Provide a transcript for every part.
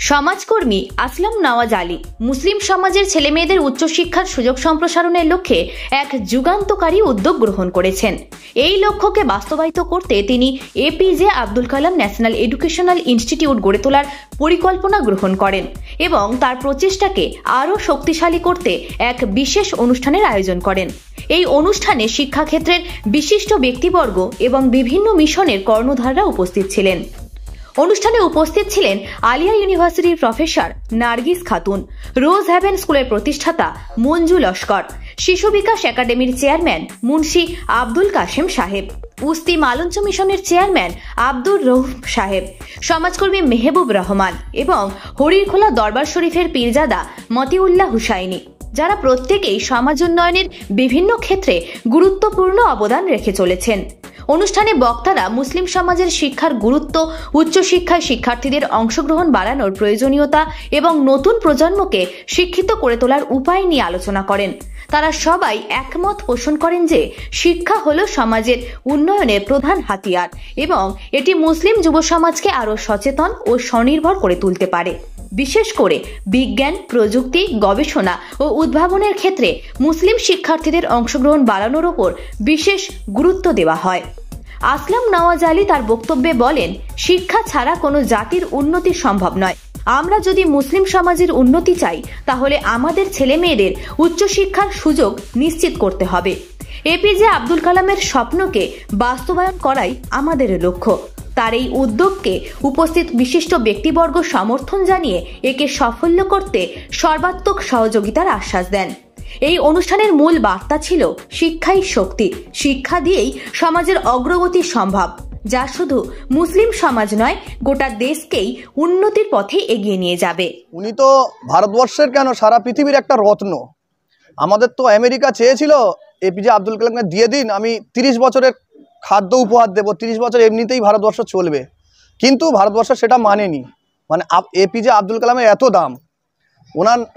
সমাজকর্মী আসলাম নওয়াজ আলী মুসলিম সমাজের ছেলেমেয়েদের উচ্চশিক্ষার সুযোগ সম্প্রসারণের লক্ষ্যে এক যুগান্তকারী উদ্যোগ গ্রহণ করেছেন। এই লক্ষ্যকে বাস্তবায়িত করতে তিনি APJ Abdul Kalam national educational institute গড়ে তোলার পরিকল্পনা গ্রহণ করেন এবং তার প্রচেষ্টাকে আরও শক্তিশালী করতে এক বিশেষ অনুষ্ঠানের আয়োজন করেন। এই অনুষ্ঠানে শিক্ষাক্ষেত্রের বিশিষ্ট ব্যক্তিবর্গ এবং বিভিন্ন মিশনের কর্ণধাররা উপস্থিত ছিলেন। অনুষ্ঠানে উপস্থিত ছিলেন আলিয়া ইউনিভার্সিটির প্রফেসর নার্গিস খাতুন, রোজ হ্যাভেন স্কুলের প্রতিষ্ঠাতা মঞ্জু লস্কর, শিশু বিকাশ একাডেমির চেয়ারম্যান মুন্সি আব্দুল কাশেম সাহেব, উস্তি মালঞ্চ মিশনের চেয়ারম্যান আব্দুর রউফ সাহেব, সমাজকর্মী মেহবুব রহমান এবং হরিরখোলা দরবার শরীফের পীরজাদা মতিউল্লাহ হুসাইনি, যারা প্রত্যেকেই সমাজ উন্নয়নের বিভিন্ন ক্ষেত্রে গুরুত্বপূর্ণ অবদান রেখে চলেছেন। অনুষ্ঠানে বক্তারা মুসলিম সমাজের শিক্ষার গুরুত্ব, উচ্চশিক্ষায় শিক্ষার্থীদের অংশগ্রহণ বাড়ানোর প্রয়োজনীয়তা এবং নতুন প্রজন্মকে শিক্ষিত করে তোলার উপায় নিয়ে আলোচনা করেন। তারা সবাই একমত পোষণ করেন যে শিক্ষা হলো সমাজের উন্নয়নের প্রধান হাতিয়ার এবং এটি মুসলিম যুব সমাজকে আরও সচেতন ও স্বনির্ভর করে তুলতে পারে। বিশেষ করে বিজ্ঞান, প্রযুক্তি, গবেষণা ও উদ্ভাবনের ক্ষেত্রে মুসলিম শিক্ষার্থীদের অংশগ্রহণ বাড়ানোর উপর বিশেষ গুরুত্ব দেওয়া হয়। আসলাম নওয়াজ আলী তার বক্তব্যে বলেন, শিক্ষা ছাড়া কোনো জাতির উন্নতি সম্ভব নয়। আমরা যদি মুসলিম সমাজের উন্নতি চাই তাহলে আমাদের ছেলে মেয়েদের উচ্চশিক্ষার সুযোগ নিশ্চিত করতে হবে। এপিজে আব্দুল কালামের স্বপ্নকে বাস্তবায়ন করাই আমাদের লক্ষ্য। তার এই উদ্যোগকে উপস্থিত বিশিষ্ট ব্যক্তিবর্গ সমর্থন জানিয়ে একে সাফল্য করতে সর্বাত্মক সহযোগিতার আশ্বাস দেন। এই অনুষ্ঠানের মূল বার্তা ছিল শিক্ষাই শক্তি, শিক্ষা দিয়েই সমাজের অগ্রগতি সম্ভব, যা শুধু মুসলিম সমাজ নয় গোটা দেশকেই উন্নতির পথে এগিয়ে নিয়ে যাবে। উনি তো ভারতবর্ষের কেন সারা পৃথিবীর একটা রত্ন। আমাদের তো আমেরিকা চেয়েছিল এপিজে আব্দুল কালামকে দিয়ে দিন, আমি 30 বছরের খাদ্য উপহার দেবো, 30 বছর এমনিতেই ভারতবর্ষ চলবে, কিন্তু ভারতবর্ষ সেটা মানেনি। মানে এপিজে আব্দুল কালামের এত দাম,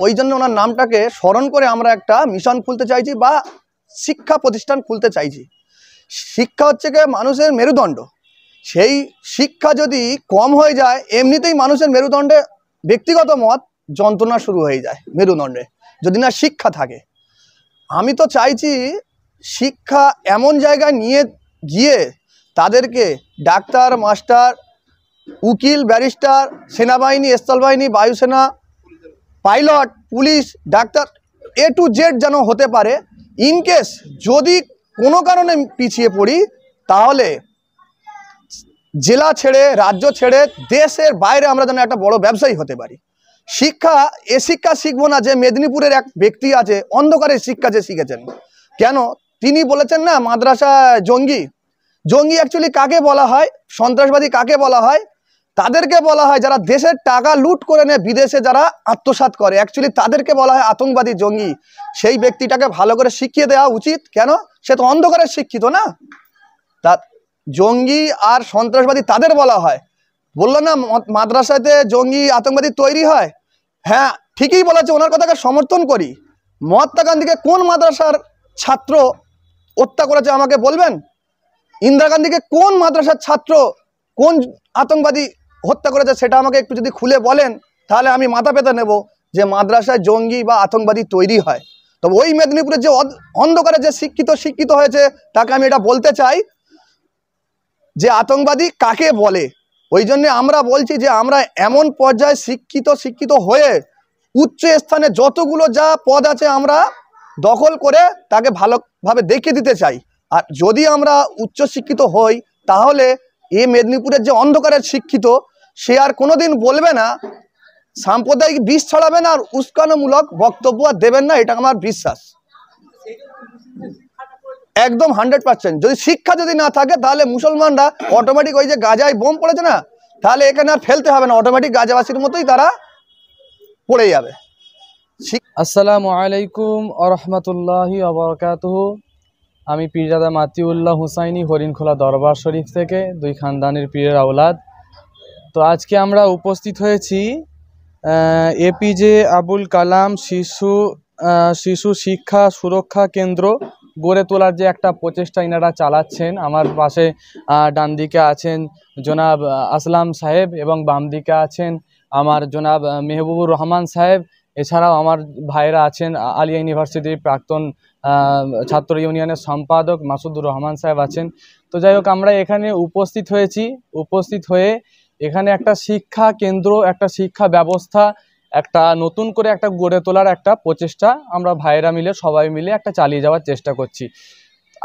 ওই জন্য ওনার নামটাকে স্মরণ করে আমরা একটা মিশন খুলতে চাইছি বা শিক্ষা প্রতিষ্ঠান খুলতে চাইছি। শিক্ষা হচ্ছে কি মানুষের মেরুদণ্ড, সেই শিক্ষা যদি কম হয়ে যায় এমনিতেই মানুষের মেরুদণ্ডে ব্যক্তিগত মত যন্ত্রণা শুরু হয়ে যায় মেরুদণ্ডে, যদি না শিক্ষা থাকে। আমি তো চাইছি শিক্ষা এমন জায়গায় নিয়ে গিয়ে তাদেরকে ডাক্তার, মাস্টার, উকিল, ব্যারিস্টার, সেনাবাহিনী, স্থলবাহিনী, বায়ুসেনা, pilot, police, doctor, A to Z যেন হতে পারে। ইনকেস যদি কোনো কারণে পিছিয়ে পড়ি তাহলে জেলা ছেড়ে, রাজ্য ছেড়ে, দেশের বাইরে আমরা যেন একটা বড় ব্যবসায়ী হতে পারি। শিক্ষা শিক্ষা শিখবো না যে মেদিনীপুরের এক ব্যক্তি আছে অন্ধকারের শিক্ষা যে শিখেছেন। কেন তিনি বলেছেন না মাদ্রাসা জঙ্গি। জঙ্গি অ্যাকচুয়ালি কাকে বলা হয়, সন্ত্রাসবাদী কাকে বলা হয়? তাদেরকে বলা হয় যারা দেশের টাকা লুট করে নেয় বিদেশে, যারা আত্মসাৎ করে, অ্যাকচুয়ালি তাদেরকে বলা হয় আতঙ্কবাদী, জঙ্গি। সেই ব্যক্তিটাকে ভালো করে শিখিয়ে দেওয়া উচিত। কেন? সে তো অন্ধকারের শিক্ষিত না। তা জঙ্গি আর সন্ত্রাসবাদী তাদের বলা হয়। বললো না মাদ্রাসাতে জঙ্গি আতঙ্কবাদী তৈরি হয়। হ্যাঁ ঠিকই বলেছে, ওনার কথাকে সমর্থন করি। মহাত্মা গান্ধীকে কোন মাদ্রাসার ছাত্র হত্যা করেছে আমাকে বলবেন? ইন্দিরা গান্ধীকে কোন মাদ্রাসার ছাত্র, কোন আতঙ্কবাদী হত্যা করেছে সেটা আমাকে একটু যদি খুলে বলেন তাহলে আমি মাথা পেতে নেব যে মাদ্রাসায় জঙ্গি বা আতঙ্কবাদী তৈরি হয়। তবে ওই মেদিনীপুরের যে অন্ধকারে যে শিক্ষিত হয়েছে তাকে আমি এটা বলতে চাই যে আতঙ্কবাদী কাকে বলে। ওই জন্য আমরা বলছি যে আমরা এমন পর্যায়ে শিক্ষিত হয়ে উচ্চ স্থানে যতগুলো যা পদ আছে আমরা দখল করে তাকে ভালোভাবে দেখিয়ে দিতে চাই। আর যদি আমরা উচ্চশিক্ষিত হই তাহলে এই মেদিনীপুরের যে অন্ধকারের শিক্ষিত সে আর কোনোদিন বলবে না, সাম্প্রদায়িক বিষ ছড়াবেন আর উস্কানোমূলক বক্তব্য আর দেবেন না, এটা আমার বিশ্বাস। একদম 100%। যদি শিক্ষা যদি না থাকে তাহলে মুসলমানরা অটোমেটিক ওই যে গাজায় বোম পড়েছে না, তাহলে এখানে আর ফেলতে হবে না, অটোমেটিক গাজাবাসীর মতোই তারা পড়ে যাবে। আসসালামু আলাইকুম ওয়া রাহমাতুল্লাহি ওয়া বারাকাতুহু। আমি পীরজাদা মতিউল্লাহ হুসাইনি, হরিণখোলা দরবার শরীফ থেকে, দুই খানদানের পীরের আওলাদ। তো আজকে আমরা উপস্থিত হয়েছি এপিজে আবুল কালাম শিশু শিক্ষা সুরক্ষা কেন্দ্র গড়ে তোলার যে একটা প্রচেষ্টা ইনারা চালাচ্ছেন। আমার পাশে ডান দিকে আছেন জনাব আসলাম সাহেব এবং বাম দিকে আছেন আমার জনাব মেহবুবুর রহমান সাহেব, এছাড়াও আমার ভাইরা আছেন আলিয়া ইউনিভার্সিটির প্রাক্তন ছাত্র ইউনিয়নের সম্পাদক মাসুদুর রহমান সাহেব আছেন। তো যাই হোক, আমরা এখানে উপস্থিত হয়েছি, উপস্থিত হয়ে এখানে একটা শিক্ষা কেন্দ্র, একটা শিক্ষা ব্যবস্থা, একটা নতুন করে একটা গড়ে তোলার একটা প্রচেষ্টা আমরা ভাইরা মিলে সবাই মিলে একটা চালিয়ে যাওয়ার চেষ্টা করছি।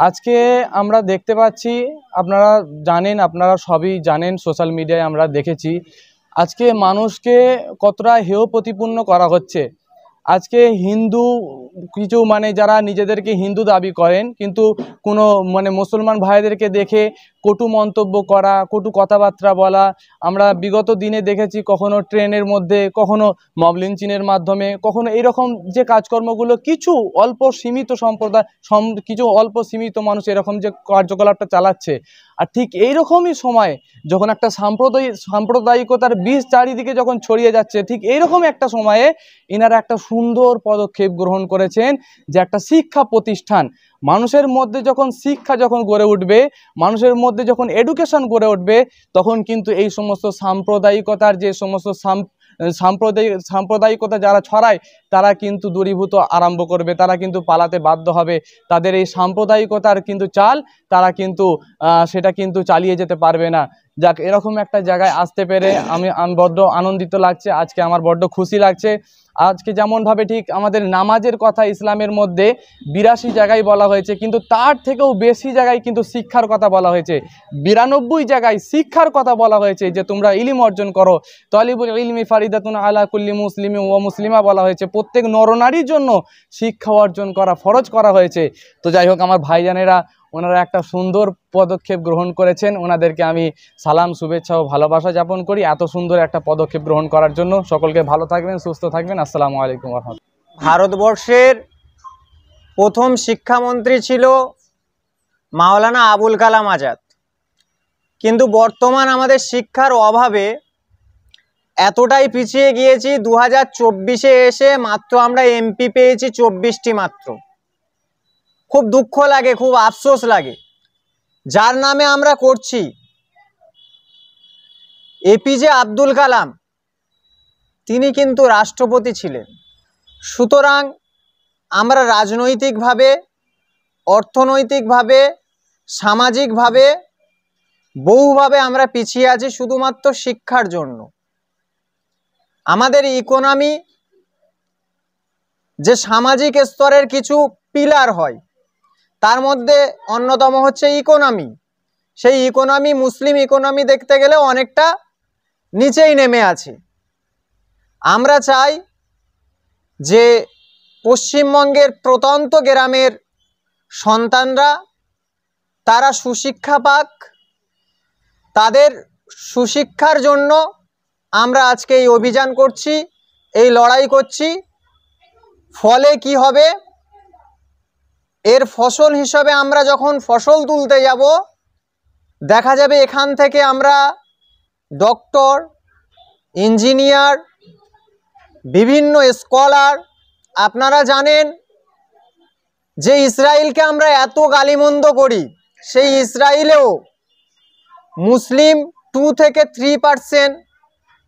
আজকে আমরা দেখতে পাচ্ছি, আপনারা জানেন, আপনারা সবই জানেন, সোশ্যাল মিডিয়ায় আমরা দেখেছি আজকে মানুষকে কতটা হেয় প্রতিপন্ন করা হচ্ছে। আজকে হিন্দু কিছু যারা নিজেদেরকে হিন্দু দাবি করেন, কিন্তু কোনো মুসলমান ভাইদেরকে দেখে কটু মন্তব্য করা, কটু কথাবার্তা বলা আমরা বিগত দিনে দেখেছি। কখনো ট্রেনের মধ্যে, কখনো মব লিঞ্চিংয়ের মাধ্যমে, কখনো এইরকম যে কাজকর্মগুলো কিছু অল্প সীমিত সম্প্রদায়, কিছু অল্প সীমিত মানুষ এরকম যে কার্যকলাপটা চালাচ্ছে। আর ঠিক এইরকমই সময় যখন একটা সাম্প্রদায়িকতার বীজ চারিদিকে যখন ছড়িয়ে যাচ্ছে, ঠিক এইরকম একটা সময়ে এনারা একটা সুন্দর পদক্ষেপ গ্রহণ করেছেন, যে একটা শিক্ষা প্রতিষ্ঠান, মানুষের মধ্যে যখন শিক্ষা যখন গড়ে উঠবে, মানুষের মধ্যে যখন এডুকেশন গড়ে উঠবে, তখন কিন্তু এই সমস্ত সাম্প্রদায়িকতার যে সমস্ত সাম্প্রদায়িকতা যারা ছড়ায় তারা কিন্তু দূরীভূত আরম্ভ করবে, তারা কিন্তু পালাতে বাধ্য হবে। তাদের এই সাম্প্রদায়িকতার কিন্তু চাল তারা কিন্তু সেটা কিন্তু চালিয়ে যেতে পারবে না। যাক, এরকম একটা জায়গায় আসতে পেরে আমি বড্ড আনন্দিত লাগছে, আজকে আমার বড্ড খুশি লাগছে। আজকে যেমনভাবে ঠিক আমাদের নামাজের কথা ইসলামের মধ্যে 82 জায়গায় বলা হয়েছে, কিন্তু তার থেকেও বেশি জায়গায় কিন্তু শিক্ষার কথা বলা হয়েছে। 92 জায়গায় শিক্ষার কথা বলা হয়েছে, যে তোমরা ইলম অর্জন করো। তালিবুল ইলমি ফারিদাতুন আলা কুল্লি মুসলিম ও মুসলিমা বলা হয়েছে। প্রত্যেক নরনারীর জন্য শিক্ষা অর্জন করা ফরজ করা হয়েছে। তো যাই হোক, আমার ভাইজানেরা ওনারা একটা সুন্দর পদক্ষেপ গ্রহণ করেছেন, ওনাদেরকে আমি সালাম, শুভেচ্ছা ও ভালোবাসা জ্ঞাপন করি এত সুন্দর একটা পদক্ষেপ গ্রহণ করার জন্য। সকলকে ভালো থাকবেন, সুস্থ থাকবেন। আসসালামু আলাইকুম ওয়া রাহমাতুল্লাহ। ভারতবর্ষের প্রথম শিক্ষামন্ত্রী ছিল মাওলানা আবুল কালাম আজাদ, কিন্তু বর্তমান আমাদের শিক্ষার অভাবে এতটাই পিছিয়ে গিয়েছি, 2024-এ এসে মাত্র আমরা এমপি পেয়েছি 24টি মাত্র। খুব দুঃখ লাগে, খুব আফসোস লাগে। যার নামে আমরা করছি, এপিজে আব্দুল কালাম, তিনি কিন্তু রাষ্ট্রপতি ছিলেন। সুতরাং আমরা রাজনৈতিকভাবে, অর্থনৈতিকভাবে, সামাজিকভাবে বহুভাবে আমরা পিছিয়ে আছি শুধুমাত্র শিক্ষার জন্য। আমাদের ইকোনমি, যে সামাজিক স্তরের কিছু পিলার হয়, তার মধ্যে অন্যতম হচ্ছে ইকোনমি। সেই ইকোনমি, মুসলিম ইকোনমি দেখতে গেলে অনেকটা নিচেই নেমে আছে। আমরা চাই যে পশ্চিমবঙ্গের প্রত্যন্ত গ্রামের সন্তানরা তারা সুশিক্ষা পাক। তাদের সুশিক্ষার জন্য আমরা আজকে এই অভিযান করছি, এই লড়াই করছি। ফলে কি হবে, এর ফসল হিসাবে আমরা যখন ফসল তুলতে যাব, দেখা যাবে এখান থেকে আমরা ডক্টর, ইঞ্জিনিয়ার, বিভিন্ন স্কলার। আপনারা জানেন যে ইসরায়েলকে আমরা এত গালিমন্দ করি, সেই ইসরায়েলেও মুসলিম 2 থেকে 3%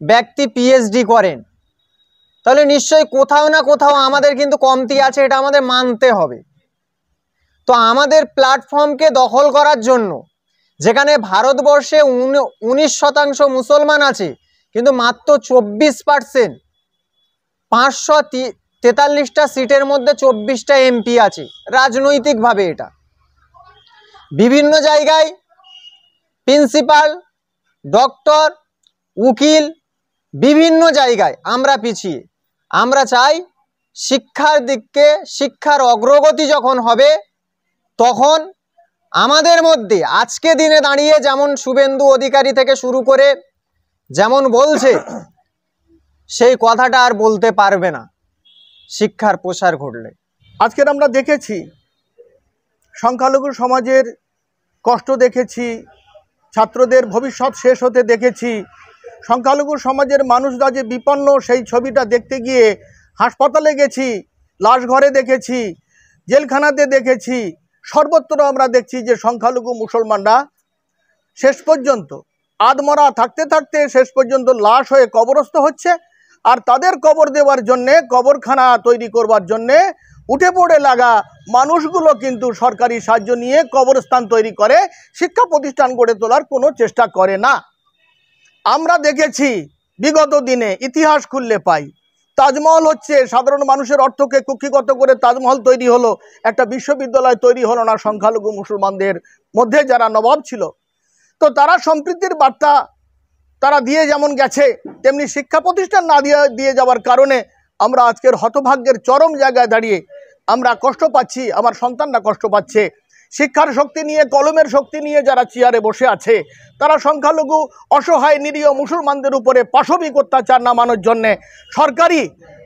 ব্যক্তি পিএইচডি করেন। তাহলে নিশ্চয়ই কোথাও না কোথাও আমাদের কিন্তু কমতি আছে, এটা আমাদের মানতে হবে। তো আমাদের প্ল্যাটফর্মকে দখল করার জন্য, যেখানে ভারতবর্ষে 19% মুসলমান আছে, কিন্তু মাত্র 24%, 543টা সিটের মধ্যে 24টা এমপি আছে রাজনৈতিকভাবে। এটা বিভিন্ন জায়গায় প্রিন্সিপাল, ডক্টর, উকিল, বিভিন্ন জায়গায় আমরা পিছিয়ে। আমরা চাই শিক্ষার দিকে, শিক্ষার অগ্রগতি যখন হবে, তখন আমাদের মধ্যে আজকে দিনে দাঁড়িয়ে যেমন শুভেন্দু অধিকারী থেকে শুরু করে যেমন বলছে, সেই কথাটা আর বলতে পারবে না শিক্ষার প্রসার ঘটলে। আজকের আমরা দেখেছি সংখ্যালঘু সমাজের কষ্ট দেখেছি, ছাত্রদের ভবিষ্যৎ শেষ হতে দেখেছি। সংখ্যালঘু সমাজের মানুষরা যে বিপন্ন, সেই ছবিটা দেখতে গিয়ে হাসপাতালে গেছি, লাশ ঘরে দেখেছি, জেলখানাতে দেখেছি। সর্বত্র আমরা দেখছি যে সংখ্যালঘু মুসলমানরা শেষ পর্যন্ত আধমরা থাকতে থাকতে শেষ পর্যন্ত লাশ হয়ে কবরস্থ হচ্ছে। আর তাদের কবর দেওয়ার জন্যে, কবরখানা তৈরি করবার জন্যে উঠে পড়ে লাগা মানুষগুলো কিন্তু সরকারি সাহায্য নিয়ে কবরস্থান তৈরি করে, শিক্ষা প্রতিষ্ঠান গড়ে তোলার কোনো চেষ্টা করে না। আমরা দেখেছি বিগত দিনে, ইতিহাস খুললে পাই, তাজমহল হচ্ছে সাধারণ মানুষের অর্থকে কুক্ষিগত করে তাজমহল তৈরি হলো, একটা বিশ্ববিদ্যালয় তৈরি হলো না সংখ্যালঘু মুসলমানদের মধ্যে যারা নবাব ছিল। তো তারা সম্প্রীতির বার্তা তারা দিয়ে যেমন গেছে, তেমনি শিক্ষা প্রতিষ্ঠান না দিয়ে যাওয়ার কারণে আমরা আজকের হতভাগ্যের চরম জায়গায় দাঁড়িয়ে আমরা কষ্ট পাচ্ছি, আমার সন্তানরা কষ্ট পাচ্ছে। শিক্ষার শক্তি নিয়ে, কলমের শক্তি নিয়ে যারা চেয়ারে বসে আছে, তারা সংখ্যালঘু অসহায় নিরীহ মুসলমানদের উপরে পাশবিক অত্যাচার নামানোর জন্যে সরকারি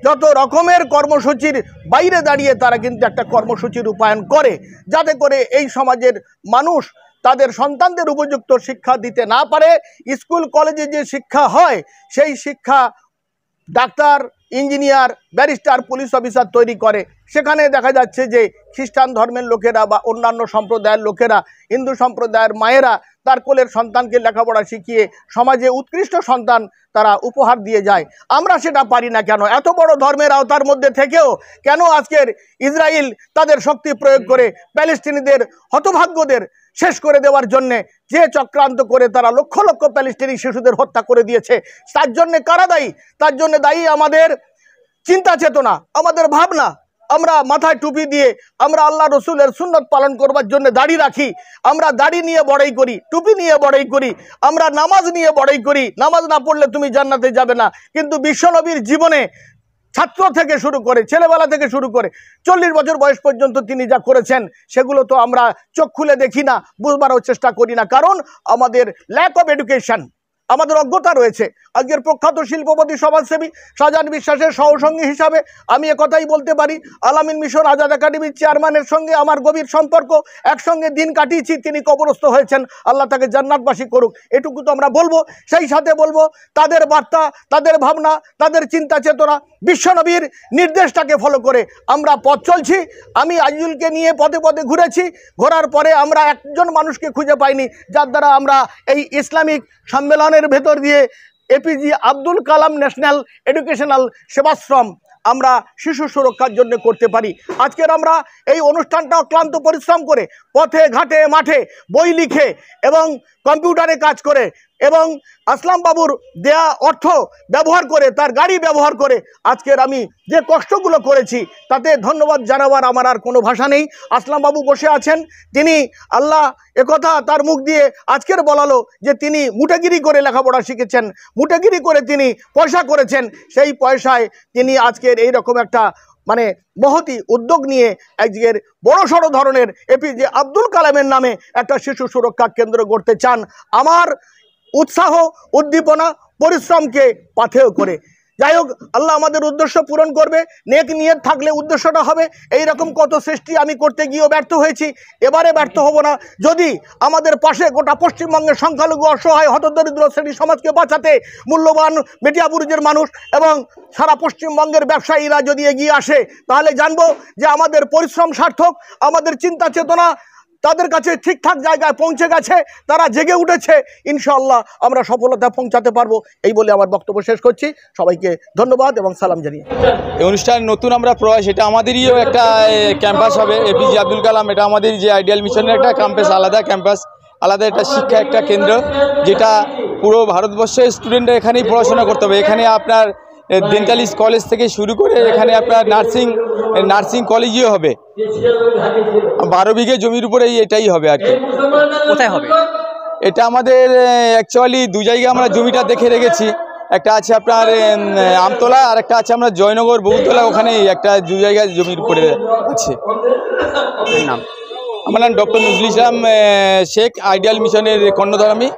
যত রকমের কর্মসূচির বাইরে দাঁড়িয়ে তারা কিন্তু একটা কর্মসূচি রূপায়ণ করে, যাতে করে এই সমাজের মানুষ তাদের সন্তানদের উপযুক্ত শিক্ষা দিতে না পারে। স্কুল কলেজে যে শিক্ষা হয়, সেই শিক্ষা doctor, engineer, barrister, police officer তৈরি করে। সেখানে দেখা যাচ্ছে যে খ্রিস্টান ধর্মের লোকেরা বা অন্যান্য সম্প্রদায়ের লোকেরা, হিন্দু সম্প্রদায়ের মায়েরা তার কোলের সন্তানকে লেখাপড়া শিখিয়ে সমাজে উৎকৃষ্ট সন্তান তারা উপহার দিয়ে যায়। আমরা সেটা পারি না কেন? এত বড় ধর্মের আওতার মধ্যে থেকেও কেন আজকের ইসরায়েল তাদের শক্তি প্রয়োগ করে প্যালেস্টিনিদের, হতভাগ্যদের শেষ করে দেওয়ার জন্যে যে চক্রান্ত করে তারা লক্ষ লক্ষ প্যালেস্টিনি শিশুদের হত্যা করে দিয়েছে, তার জন্যে কারা দায়ী? তার জন্য দায়ী আমাদের চিন্তা চেতনা, আমাদের ভাবনা। আমরা মাথায় টুপি দিয়ে আমরা আল্লাহ রসুলের সুন্নত পালন করবার জন্য দাড়ি রাখি, আমরা দাড়ি নিয়ে বড়াই করি, টুপি নিয়ে বড়াই করি, আমরা নামাজ নিয়ে বড়াই করি, নামাজ না পড়লে তুমি জান্নাতে যাবে না। কিন্তু বিশ্বনবীর জীবনে ছাত্র থেকে শুরু করে, ছেলেবেলা থেকে শুরু করে 40 বছর বয়স পর্যন্ত তিনি যা করেছেন, সেগুলো তো আমরা চোখ খুলে দেখি না, বুঝবারও চেষ্টা করি না, কারণ আমাদের ল্যাক অফ এডুকেশন, আমাদের অজ্ঞতা রয়েছে। আজকের প্রখ্যাত শিল্পপতি সমাজসেবী শাহজাহান বিশ্বাসের সহসঙ্গী হিসাবে আমি একথাই বলতে পারি, আলামিন মিশন আজাদ একাডেমির চেয়ারম্যানের সঙ্গে আমার গভীর সম্পর্ক, একসঙ্গে দিন কাটিয়েছি। তিনি কবরস্থ হয়েছেন, আল্লাহ তাকে জান্নাতবাসী করুক, এটুকু তো আমরা বলবো। সেই সাথে বলবো তাদের বার্তা, তাদের ভাবনা, তাদের চিন্তা চেতনা, বিশ্বনবীর নির্দেশটাকে ফলো করে আমরা পথ চলছি। আমি আজিজুলকে নিয়ে পদে পদে ঘুরেছি, ঘোরার পরে আমরা একজন মানুষকে খুঁজে পাইনি যার দ্বারা আমরা এই ইসলামিক সম্মেলনের ভেতর দিয়ে APJ Abdul Kalam national educational Sevashram আমরা শিশু সুরক্ষার জন্য করতে পারি। আজকের আমরা এই অনুষ্ঠানটা ক্লান্ত পরিশ্রম করে, পথে ঘাটে মাঠে বই লিখে এবং কম্পিউটারে কাজ করে এবং আসলাম বাবুর দেয়া অর্থ ব্যবহার করে, তার গাড়ি ব্যবহার করে আজকের আমি যে কষ্টগুলো করেছি, তাতে ধন্যবাদ জানাবার আমার আর কোনো ভাষা নেই। আসলাম বাবু বসে আছেন, তিনি আল্লাহ একথা তার মুখ দিয়ে আজকের বলালো যে তিনি মুটেগিরি করে লেখাপড়া শিখেছেন, মুটেগিরি করে তিনি পয়সা করেছেন, সেই পয়সায় তিনি আজকের এই রকম একটা মানে মহতি উদ্যোগ নিয়ে আজকের বড়সড় ধরনের এপিজে আব্দুল কালামের নামে একটা শিশু সুরক্ষা কেন্দ্র গড়তে চান। আমার উৎসাহ, উদ্দীপনা, পরিশ্রমকে পাথেয় করে। যাই হোক, আল্লাহ আমাদের উদ্দেশ্য পূরণ করবে। নেক নিয়ত থাকলে উদ্দেশ্যটা হবে। এই রকম কত সৃষ্টি আমি করতে গিয়েও ব্যর্থ হয়েছি, এবারে ব্যর্থ হব না। যদি আমাদের পাশে গোটা পশ্চিমবঙ্গের সংখ্যালঘু অসহায় হতদরিদ্র শ্রেণী সমাজকে বাঁচাতে মূল্যবান মেটিয়াবুরুজের মানুষ এবং সারা পশ্চিমবঙ্গের ব্যবসায়ীরা যদি এগিয়ে আসে, তাহলে জানবো যে আমাদের পরিশ্রম সার্থক, আমাদের চিন্তা চেতনা তাদের কাছে ঠিকঠাক জায়গায় পৌঁছে গেছে, তারা জেগে উঠেছে। ইনশাআল্লাহ আমরা সফলতা পৌঁছাতে পারবো। এই বলে আমার বক্তব্য শেষ করছি। সবাইকে ধন্যবাদ এবং সালাম জানিয়ে এই অনুষ্ঠান নতুন আমরা প্রয়াস, এটা আমাদেরইও একটা ক্যাম্পাস হবে এপিজে আব্দুল কালাম। এটা আমাদের যে আইডিয়াল মিশনের একটা ক্যাম্পাস, আলাদা ক্যাম্পাস, আলাদা একটা শিক্ষা একটা কেন্দ্র, যেটা পুরো ভারতবর্ষের স্টুডেন্টরা এখানেই পড়াশোনা করতে হবে। এখানে আপনার ডেন্টালিস্ট কলেজ থেকে শুরু করে এখানে আপনার নার্সিং কলেজও হবে। 12 বিঘে জমির উপরেই এটাই হবে আর কি। কোথায় হবে এটা? আমাদের অ্যাকচুয়ালি 2 জায়গায় আমরা জমিটা দেখে রেখেছি। একটা আছে আপনার আমতলা, আর একটা আছে আমরা জয়নগর বহুতলা, ওখানে একটা 2 জায়গায় জমির উপরে আছে। নাম? আমার নাম ডক্টর নজরুল ইসলাম শেখ, আইডিয়াল মিশনের কর্ণধার আমি।